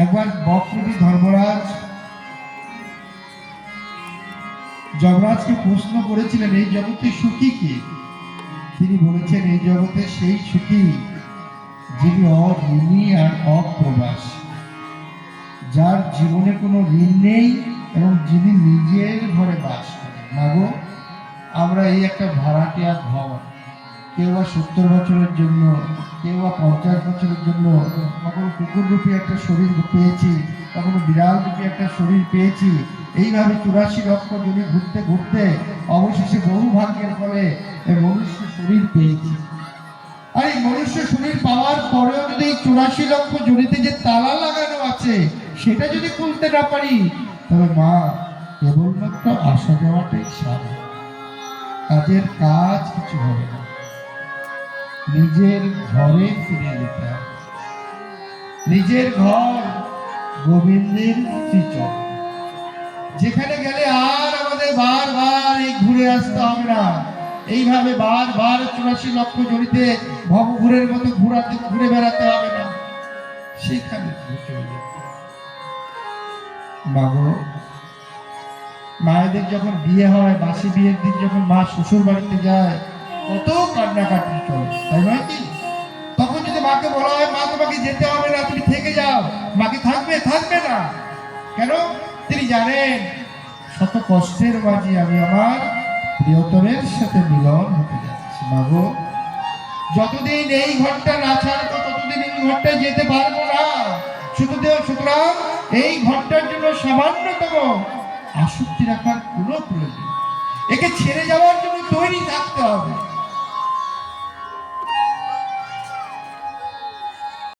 একবার বক্রবী ধর্মরাজ যমরাজকে প্রশ্ন করেছিলেন, এই জগতে সুখী কে? তিনি বলেছেন, এই জগতে সেই সুখী যিনি অঋণী আর অপ্রবাসী, যার জীবনে কোনো ঋণ নেই এবং যিনি নিজের ঘরে বাস করেন। মাগো, আমরা এই একটা ভাড়াটিয়া ঘর, কেউ বা 70 বছরের জন্য, কেউ বা 50 বছরের জন্য, কখনো কুকুর রূপী একটা শরীর পেয়েছি, কখনো বিড়াল রূপী একটা শরীর পেয়েছি। এইভাবে 84 লক্ষ জনি ঘুরতে ঘুরতে অবশেষে বহু ভাগ্যের ফলে এই মনুষ্য শরীর পেয়েছি। আর এই মনুষ্য শরীর পাওয়ার পরেও যদি এই 84 লক্ষ জনিতে যে তালা লাগানো আছে সেটা যদি খুলতে না পারি, তবে মা কেবলমাত্র আসা যাওয়াটাই সারা, কাজের কাজ কিছু হবে না। নিজের ঘরে ফিরে যেতে হবে। নিজের ঘর গোবিন্দের শ্রীচরণ, যেখানে গেলে আর আমাদের বারবার এই ঘুরে আসতে হবে না। এইভাবে বারবার 84 লক্ষ জড়িতে ভবঘুরের মতো ঘুরে বেড়াতে হবে না, সেখানে চলে যেতে। মাগো, মায়েদের যখন বিয়ে হয়, বাসি বিয়ের দিন যখন মা শ্বশুর বাড়িতে যায়, কত কান্নাকাটি চলে, তাই নয় কি? তখন যদি মাকে বলা হয়, মা তোমাকে যেতে হবে না, তুমি থেকে যাও, মাকে থাকবে না। কেন? তিনি জানেন শত কষ্টের মাঝে আমি আমার প্রিয়তমের সাথে মিলন হতে যাচ্ছি। মাগো, যতদিন এই ঘরটা না ছাড়বো ততদিন এই ঘরটায় যেতে পারবো না। সুতরাং এই ঘরটার জন্য সামান্যতম আসক্তি রাখার কোনো প্রয়োজন, একে ছেড়ে যাওয়ার জন্য তৈরি থাকতে হবে।